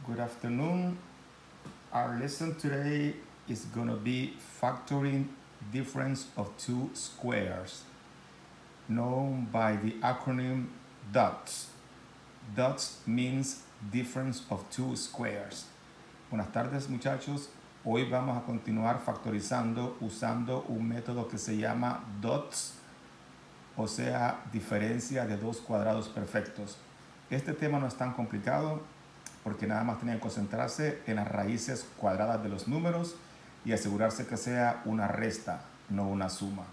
Good afternoon. Our lesson today is going to be factoring difference of two squares, known by the acronym DOTS. DOTS means difference of two squares. Buenas tardes, muchachos. Hoy vamos a continuar factorizando usando un método que se llama DOTS, o sea, diferencia de dos cuadrados perfectos. Este tema no es tan complicado porque nada más tienen que concentrarse en las raíces cuadradas de los números y asegurarse que sea una resta, no una suma.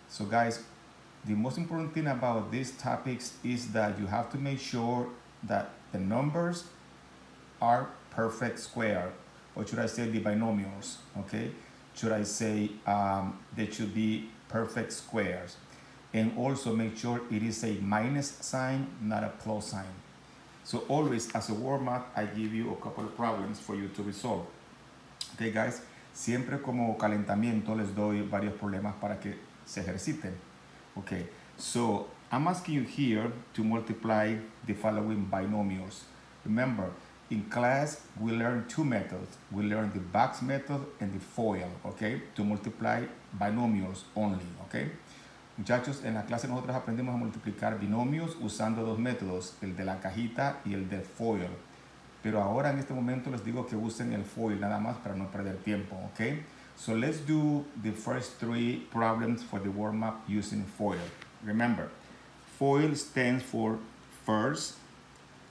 So guys, the most important thing about these topics is that you have to make sure that the numbers are perfect square, or should I say the binomials, okay? Should I say they should be perfect squares. And also make sure it is a minus sign, not a plus sign. So always, as a warm-up, I give you a couple of problems for you to resolve. Okay, guys? Siempre como calentamiento les doy varios problemas para que se ejerciten. Okay, so I'm asking you here to multiply the following binomials. Remember, in class, we learned two methods. We learned the box method and the FOIL, okay? To multiply binomials only, okay? Muchachos, en la clase nosotros aprendimos a multiplicar binomios usando dos métodos, el de la cajita y el del FOIL. Pero ahora en este momento les digo que usen el FOIL nada más para no perder tiempo, ¿ok? So let's do the first three problems for the warm-up using FOIL. Remember, FOIL stands for first,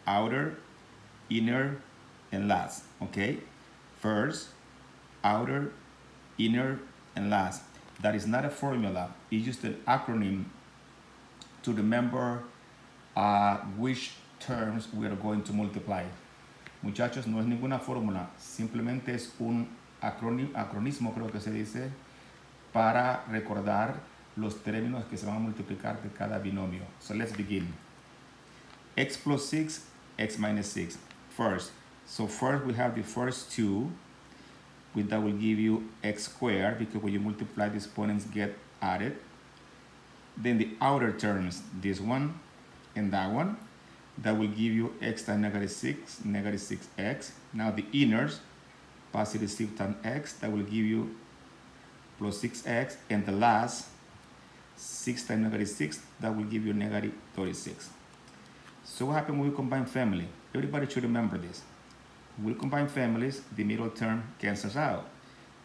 outer, inner, and last, ¿ok? First, outer, inner, and last. That is not a formula, it's just an acronym to remember which terms we are going to multiply. Muchachos, no es ninguna fórmula, simplemente es un acronismo, creo que se dice, para recordar los términos que se van a multiplicar de cada binomio. So let's begin. X plus 6, x minus 6. First, we have the first two. That will give you x squared, because when you multiply, the exponents get added. Then the outer terms, this one and that one, that will give you x times negative 6x. Now the inners, positive 6 times x, that will give you plus 6x. And the last, 6 times negative 6, that will give you negative 36. So what happens when we combine family? Everybody should remember this. We'll combine families, the middle term cancels out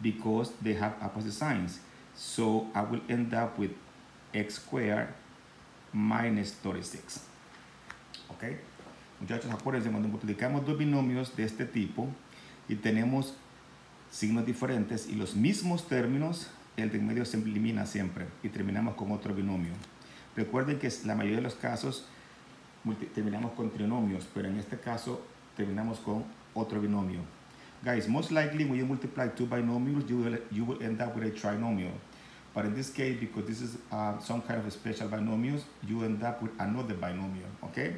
because they have opposite signs. So I will end up with x squared minus 36. ¿Ok? Muchachos, acuérdense, cuando multiplicamos dos binomios de este tipo y tenemos signos diferentes y los mismos términos, el de en medio se elimina siempre y terminamos con otro binomio. Recuerden que la mayoría de los casos terminamos con trinomios, pero en este caso terminamos con otro binomio. Guys, most likely when you multiply two binomials, you will end up with a trinomial. But in this case, because this is some kind of a special binomials, you end up with another binomial, okay?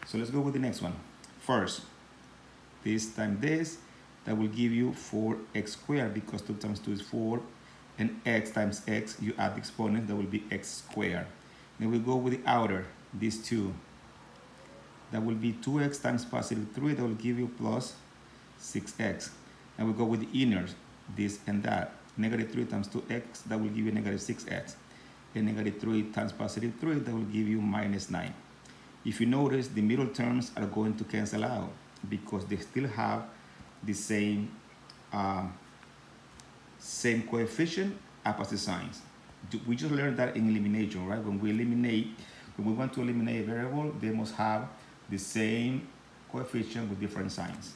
So let's go with the next one. First, this times this, that will give you 4x squared, because 2 times 2 is 4, and x times x, you add the exponent, that will be x squared. Then we go with the outer, these two. That will be 2x times positive 3, that will give you plus 6x. And we go with the inners, this and that. Negative 3 times 2x, that will give you negative 6x. And negative 3 times positive 3, that will give you minus 9. If you notice, the middle terms are going to cancel out because they still have the same coefficient, opposite signs. We just learned that in elimination, right? When we want to eliminate a variable, they must have the same coefficient with different signs.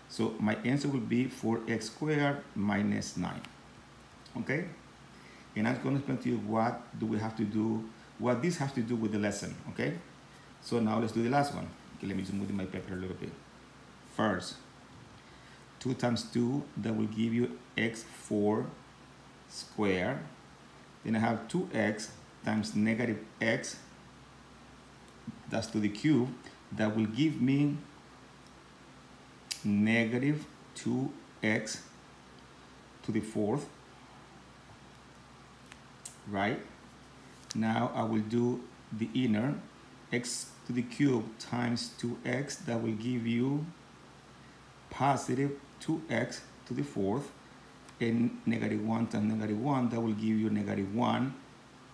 So my answer will be 4x squared minus 9. Okay? And I'm going to explain to you what this has to do with the lesson. Okay? So now let's do the last one. Okay, let me just move my paper a little bit. First, 2 times 2, that will give you x4 squared. Then I have 2x times negative x, that's to the cube. That will give me negative 2x to the fourth, right? Now I will do the inner, x to the cube times 2x, that will give you positive 2x to the fourth, and negative 1 times negative 1, that will give you negative 1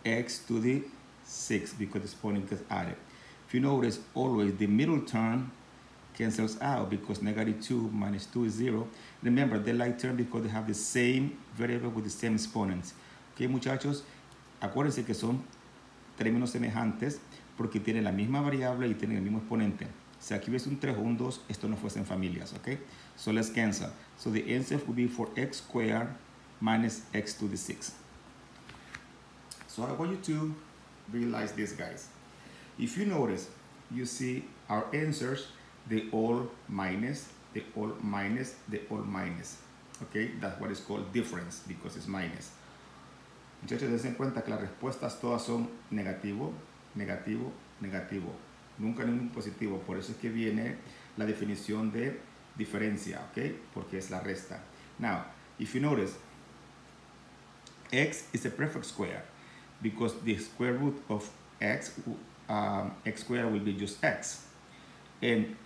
x to the 6 because the exponent gets added. If you notice, always the middle term cancels out because negative 2 minus 2 is 0. Remember, they like term because they have the same variable with the same exponents. Ok, muchachos, acuérdense que son términos semejantes porque tienen la misma variable y tienen el mismo exponente. Si aquí ves un 3 o un 2, esto no fuesen familias, ok? So let's cancel. So the answer would be for x squared minus x to the 6. So I want you to realize this, guys. If you notice, you see our answers, they all minus, they all minus, they all minus. Okay, that's what is called difference because it's minus. Muchachos, dense en cuenta que las respuestas todas son negativo, negativo, negativo. Nunca ningún positivo. Por eso es que viene la definición de diferencia, ¿ok? Porque es la resta. Now, if you notice, x is a perfect square because the square root of x, x squared will be just x. And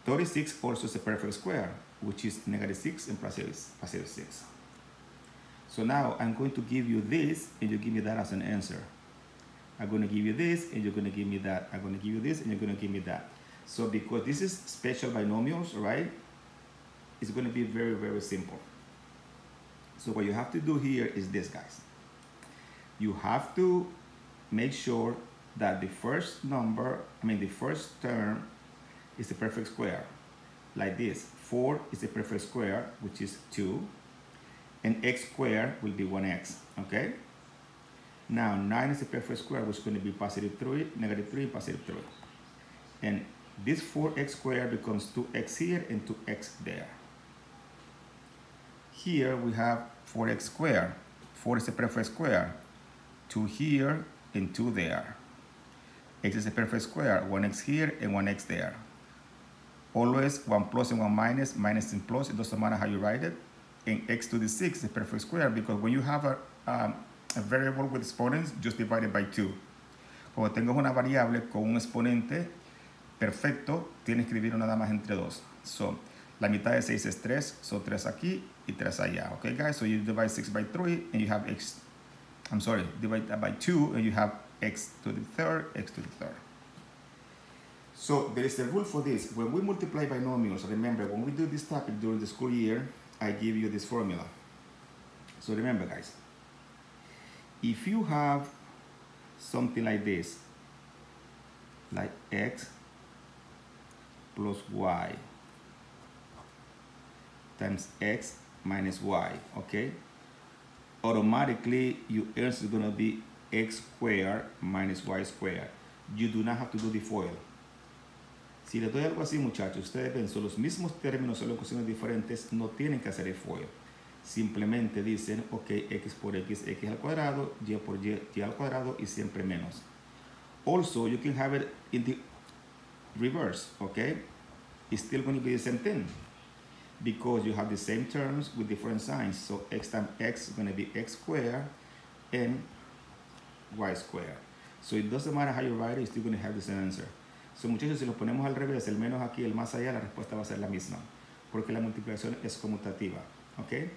36 also is a perfect square, which is negative 6 and positive 6. So now I'm going to give you this, and you give me that as an answer. I'm going to give you this, and you're going to give me that. I'm going to give you this, and you're going to give me that. So because this is special binomials, right? It's going to be very, very simple. So what you have to do here is this, guys. You have to make sure that the first number, the first term is a perfect square. Like this. 4 is a perfect square, which is 2. And x squared will be 1x, okay? Now, 9 is a perfect square, which is going to be positive 3, negative 3, positive 3. And this 4x squared becomes 2x here and 2x there. Here we have 4x squared. 4 is a perfect square. 2 here and 2 there. X is a perfect square. 1x here and 1x there. Always 1 plus and 1 minus, minus and plus. It doesn't matter how you write it. And x to the 6 is a perfect square because when you have a variable with exponents, just divide it by 2. Cuando tengas una variable con un exponente perfecto, tienes que dividirlo nada más entre 2. So, la mitad de 6 es 3, so 3 aquí y 3 allá. Okay, guys? So you divide 6 by 3 and you have x, divide that by 2 and you have x to the third, x to the third. So there is a rule for this. When we multiply binomials, remember, when we do this topic during the school year, I give you this formula. So remember, guys, if you have something like this, like x plus y times x minus y, okay? Automatically, your answer is going to be x squared minus y squared. You do not have to do the FOIL. Si les doy algo así, muchachos, ustedes ven, son los mismos términos, solo ecuaciones diferentes, no tienen que hacer el FOIL. Simplemente dicen, ok, x por x, x al cuadrado, y por y al cuadrado, y siempre menos. Also, you can have it in the reverse, okay? It's still going to be the same thing because you have the same terms with different signs. So x times x is going to be x squared and y squared. So it doesn't matter how you write it, you're still going to have the same answer. So muchachos, si lo ponemos al revés, el menos aquí, el más allá, la respuesta va a ser la misma, porque la multiplicación es conmutativa, ¿ok?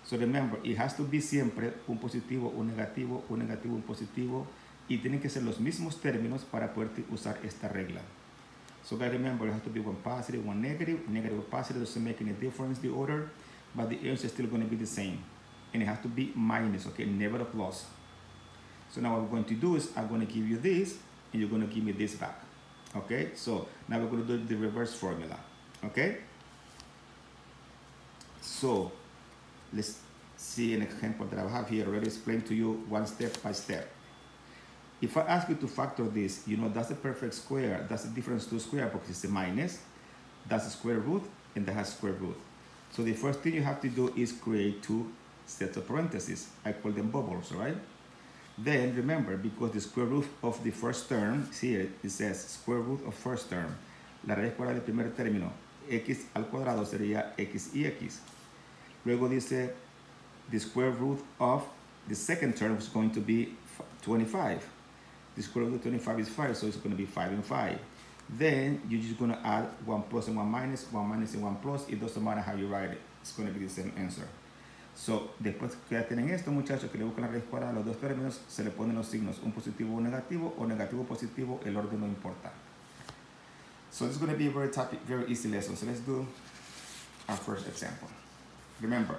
So remember, it has to be siempre un positivo, un negativo, un negativo, un positivo, y tienen que ser los mismos términos para poder usar esta regla. So guys, remember, it has to be one positive, one negative. Negative or positive doesn't make any difference, the order, but the answer is still going to be the same. And it has to be minus, okay, never a plus. So now what we're going to do is I'm going to give you this, and you're going to give me this back. Okay, so now we're going to do the reverse formula. Okay, so let's see an example that I have here. I already explained to you one step by step. If I ask you to factor this, you know that's a perfect square. That's the difference to square because it's a minus. That's a square root, and that has square root. So the first thing you have to do is create two sets of parentheses. I call them bubbles, right? Then remember, because the square root of the first term, see it says square root of first term. La raíz cuadrada del primer término, x al cuadrado sería x y x. Luego dice the square root of the second term is going to be 25. The square root of 25 is 5, so it's going to be 5 and 5. then you're just going to add 1 plus and 1 minus, 1 minus and 1 plus. It doesn't matter how you write it. It's going to be the same answer. So, después que ya tienen esto, muchachos, que le buscan la raíz cuadrada a los dos términos, se le ponen los signos, un positivo o negativo positivo, el orden no importa. So this is going to be a very easy lesson. So let's do our first example. Remember,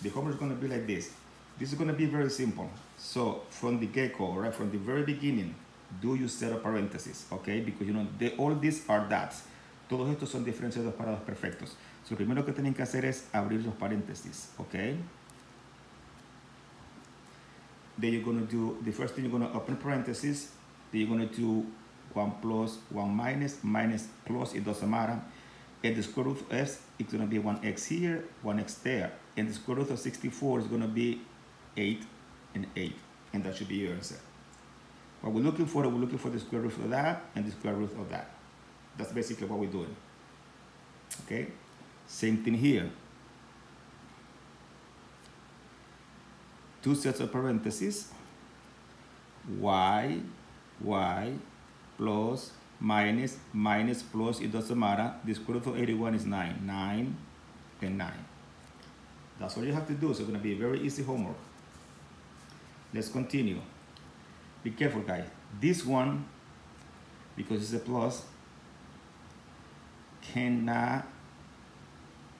the homework is going to be like this. This is going to be very simple. So from the get-go, right, from the very beginning, do you set a parenthesis, okay? Because you know, all these are dots. Todos estos son diferencias de dos parados perfectos. So lo primero que tienen que hacer es abrir los paréntesis, okay? Then you're going to do, the first thing you're going to open parentheses, then you're going to do 1 plus, 1 minus, minus, plus, it doesn't matter. And the square root of x is going to be 1x here, 1x there. And the square root of 64 is going to be 8 and 8. And that should be your answer. What we're looking for the square root of that and the square root of that. That's basically what we're doing. Okay? Same thing here. Two sets of parentheses. Y, plus, minus, minus, plus, it doesn't matter. The square root of 81 is 9. 9 and 9. That's all you have to do. So it's going to be a very easy homework. Let's continue. Be careful, guys. This one, because it's a plus, cannot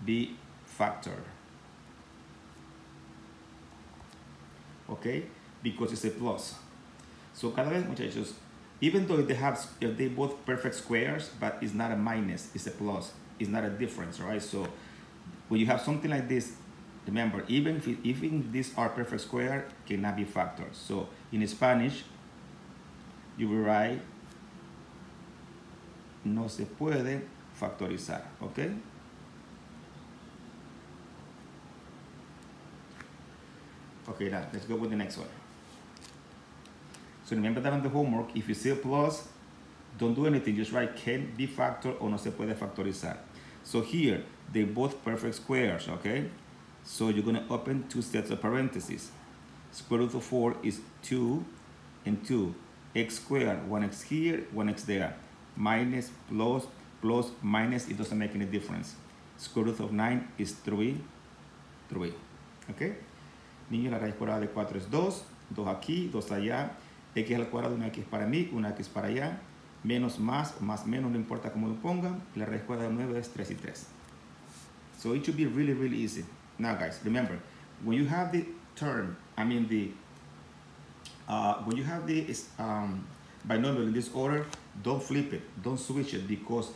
be factored. Okay? Because it's a plus. So cada vez, muchachos, even though if they both perfect squares, but it's not a minus, it's a plus. It's not a difference, right? So when you have something like this, remember, even if these are perfect square, cannot be factored. So in Spanish, you will write, no se puede factorizar, okay? Okay, now let's go with the next one. So remember that on the homework, if you see a plus, don't do anything, just write can be factored or no se puede factorizar. So here, they're both perfect squares, okay? So you're gonna open two sets of parentheses. Square root of 4 is 2 and 2. X squared, 1x here, 1x there. Minus, plus, plus, minus, it doesn't make any difference. Square root of 9 is 3, 3, okay? Niños, la raíz cuadrada de 4 es 2, 2 aquí, 2 allá. X al cuadrado, una X para mí, una X para allá. Menos, más menos, no importa cómo lo pongan. La raíz cuadrada de 9 es 3 y 3. So it should be really, really easy. Now, guys, remember, when you have the term, when you have the binomial in this order, don't flip it, don't switch it, because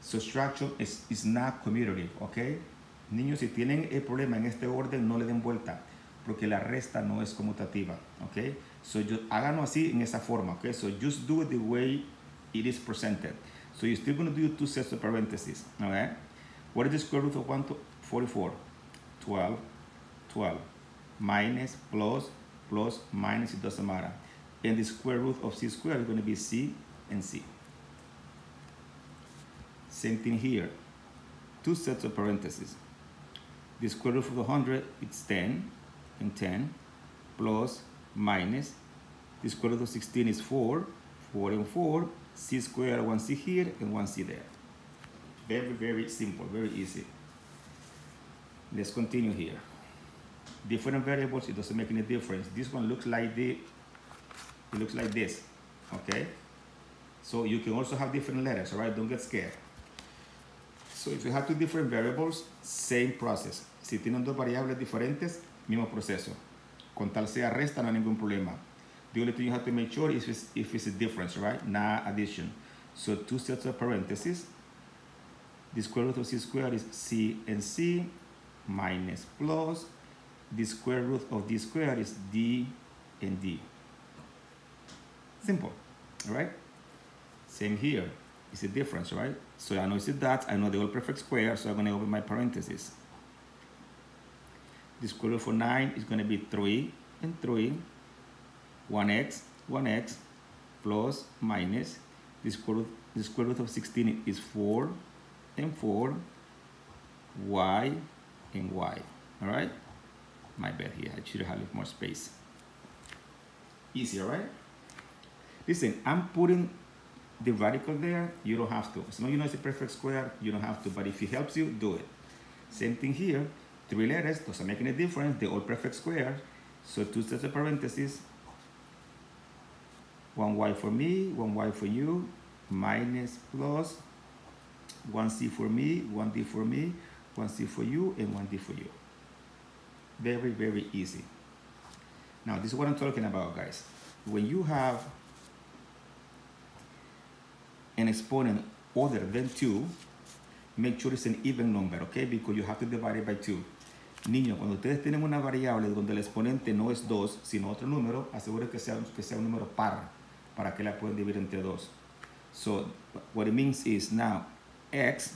subtraction is not commutative, okay? Niños, si tienen el problema en este orden, no le den vuelta, porque la resta no es conmutativa, okay? So háganlo así en esa forma, okay? So just do it the way it is presented. So you're still going to do two sets of parentheses, okay? What is the square root of 144? 12, 12. Minus, plus, plus, minus, it doesn't matter. And the square root of c squared is going to be c and c. Same thing here. Two sets of parentheses. The square root of 100, it's 10 and 10, plus, minus. The square root of 16 is 4, 4 and 4, c squared, 1c here and 1c there. Very, very simple, very easy. Let's continue here. Different variables, it doesn't make any difference. This one looks like it looks like this, okay? So you can also have different letters, all right? Don't get scared. So if you have two different variables, same process. Si tienen dos variables diferentes, mismo proceso. Con tal sea resta, no hay ningún problema. The only thing you have to make sure is if it's a difference, right? Not addition. So two sets of parentheses. The square root of c squared is c and c, minus, plus. The square root of d squared is d and d. Simple, all right? Same here. It's a difference, right? So I know it's a dot, I know they're all perfect square, so I'm going to open my parentheses. The square root of 9 is going to be 3 and 3. 1x, 1x, plus, minus. The square root of 16 is 4 and 4. Y and y, all right? My bad here, I should have left more space. Easy, all right? Listen, I'm putting the radical there, you don't have to. As long as you know it's a perfect square, you don't have to. But if it helps you, do it. Same thing here. 3 letters doesn't make any difference. They're all perfect squares. So 2 sets of parentheses. 1y for me, 1y for you, minus plus 1c for me, 1d for me, 1c for you, and 1d for you. Very, very easy. Now, this is what I'm talking about, guys. When you have an exponent other than 2, make sure it's an even number, okay? Because you have to divide it by 2. Niños, cuando ustedes tienen una variable donde el exponente no es 2, sino otro número, aseguren que sea un número par, para que la puedan dividir entre 2. So, what it means is now, x,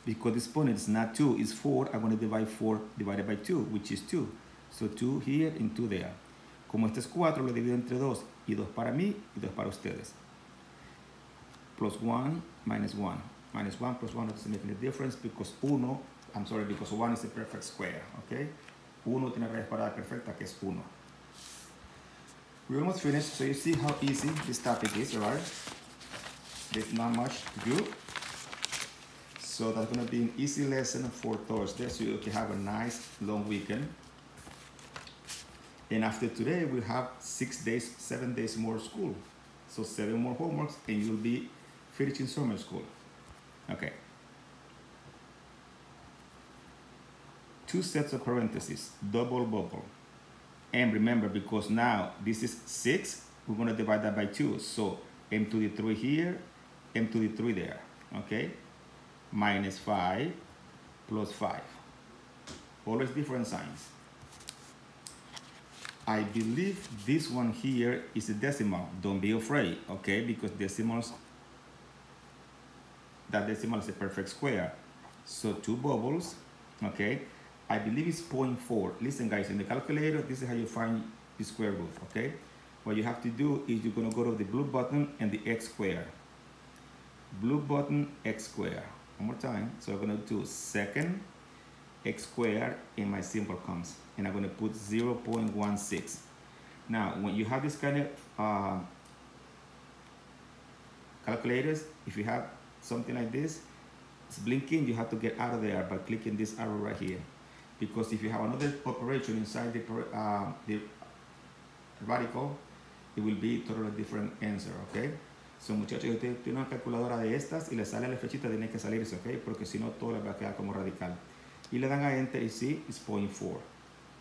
because the exponent is not 2, is 4, I'm going to divide 4 divided by 2, which is 2. So 2 here and 2 there. Como este es 4, lo divido entre 2, y 2 para mí, y 2 para ustedes. Plus 1, minus 1. Minus 1 plus 1 doesn't make any difference because 1, because 1 is a perfect square, okay? 1 tiene raíz cuadrada perfecta, que es 1. We're almost finished, so you see how easy this topic is, right? There's not much to do. So that's gonna be an easy lesson for Thursday, so you can have a nice long weekend. And after today, we'll have 7 days more school. So 7 more homeworks, and you'll be finishing summer school. Okay. 2 sets of parentheses, double bubble. And remember, because now this is 6, we're going to divide that by 2. So m to the 3 here, m to the 3 there. Okay? Minus 5 plus 5. Always different signs. I believe this one here is a decimal. Don't be afraid, okay? Because that decimal is a perfect square. So 2 bubbles, okay? I believe it's 0.4. Listen, guys, in the calculator, this is how you find the square root, okay? What you have to do is you're gonna go to the blue button and the x square. Blue button, x square. One more time. So I'm gonna do second x squared, and my symbol comes. And I'm gonna put 0.16. Now, when you have this kind of calculators, if you have something like this, it's blinking, you have to get out of there by clicking this arrow right here. Because if you have another operation inside the radical, it will be totally different answer, okay? So muchachos, usted tiene una calculadora de estas y le sale la flechita, tiene que salirse, okay? Porque si no, todo le va a quedar como radical. Y le dan a enter y see, it's 0.4.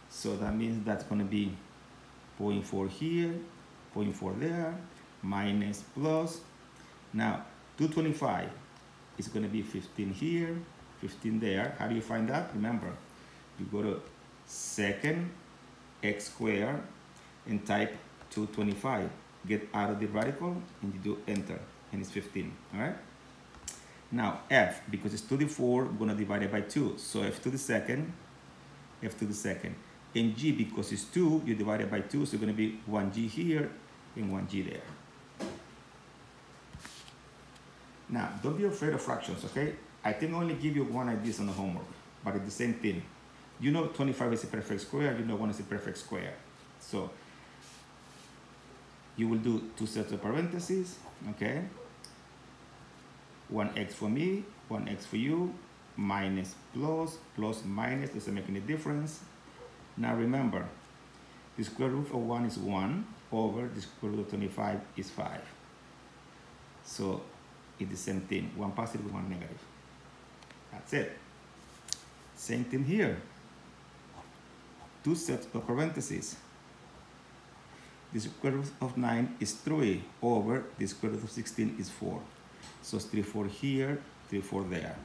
So that means that's gonna be 0.4 here, 0.4 there, minus plus. Now, 225 is gonna be 15 here, 15 there. How do you find that? Remember, you go to second x squared and type 225. Get out of the radical and you do enter, and it's 15, all right? Now f, because it's to the 4, we're gonna divide it by 2. So f to the second, f to the second. And g, because it's 2, you divide it by 2, so it's gonna be 1g here and 1g there. Now, don't be afraid of fractions, okay? I think I only give you one idea on the homework, but it's the same thing. You know 25 is a perfect square, you know 1 is a perfect square. So you will do 2 sets of parentheses, okay? 1x for me, 1x for you, minus plus, plus minus, doesn't make any difference. Now remember, the square root of 1 is 1 over the square root of 25 is 5. So it's the same thing, 1 positive, 1 negative. That's it. Same thing here. 2 sets of parentheses. The square root of 9 is 3 over the square root of 16 is 4. So it's 3, 4 here, 3, 4 there.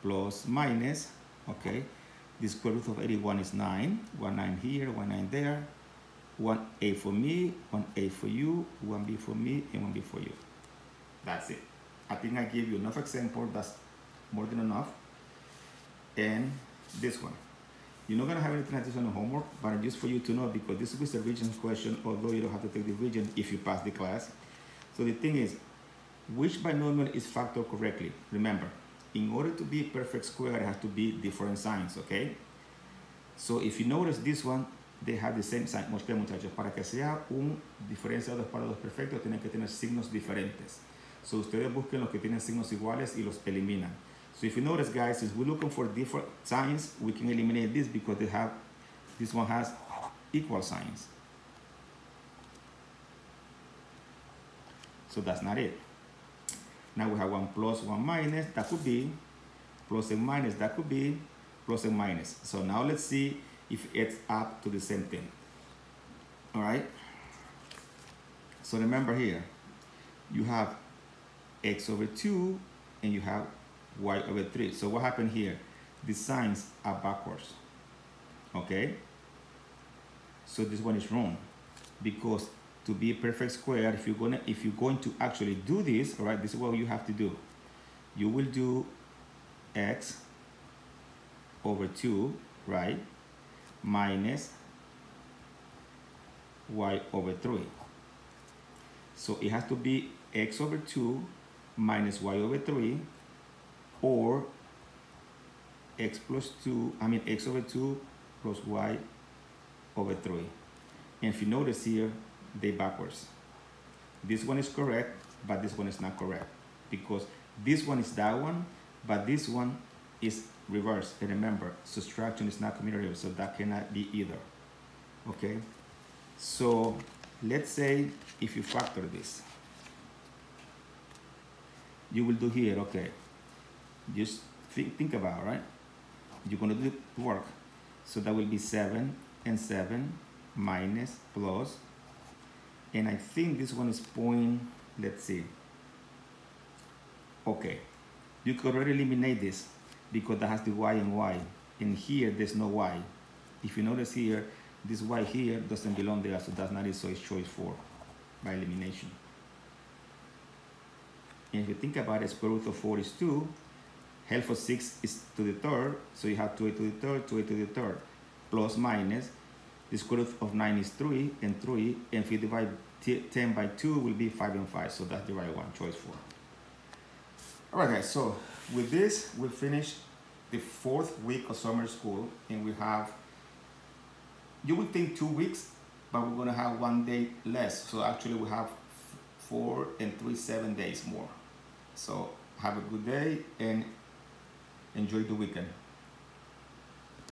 Plus, minus, okay. The square root of 81 is 9. 1, 9 here, 1, 9 there. 1a for me, 1a for you, 1b for me, and 1b for you. That's it. I think I gave you enough example. That's more than enough. And this one. You're not going to have anything like this on the homework, but just for you to know, because this is a region question, although you don't have to take the region if you pass the class. So the thing is, which binomial is factored correctly? Remember, in order to be a perfect square, it has to be different signs, okay? So if you notice this one, they have the same sign. Muchachos, para que sea un diferencia de 2 para 2 perfecto, tienen que tener signos diferentes. So ustedes busquen los que tienen signos iguales y los eliminan. So if you notice, guys, if we're looking for different signs, we can eliminate this because this one has equal signs. So that's not it. Now we have 1 plus, 1 minus, that could be, plus and minus, that could be, plus and minus. So now let's see if it's up to the same thing. All right? So remember here, you have x over 2 and you have y over 3. So what happened here? The signs are backwards. Okay? So this one is wrong because to be a perfect square, if you're going to actually do this, all right, this is what you have to do. You will do x over 2, right, minus y over 3. So it has to be x over 2 minus y over 3, or x over 2 plus y over 3. And if you notice here, they backwards. This one is correct, but this one is not correct because this one is that one, but this one is reversed. And remember, subtraction is not commutative, so that cannot be either. Okay? So let's say if you factor this, you will do here, okay? Just think about it, right? You're gonna do the work. So that will be 7 and 7 minus plus, and I think this one is point, let's see. Okay, you could already eliminate this because that has the y and y, and here there's no y. If you notice here, this y here doesn't belong there, so that's not it, so it's choice 4 by elimination. And if you think about it, square root of 4 is 2, half of 6 is to the third, so you have 2a to the third, 2a to the third, plus minus, the square root of 9 is 3, and if you divide 10 by 2 will be 5 and 5, so that's the right one, choice 4. All right, guys, so with this, we finished the 4th week of summer school, and we have, you would think 2 weeks, but we're gonna have 1 day less, so actually we have 4 and 3, 7 days more. So have a good day and enjoy the weekend.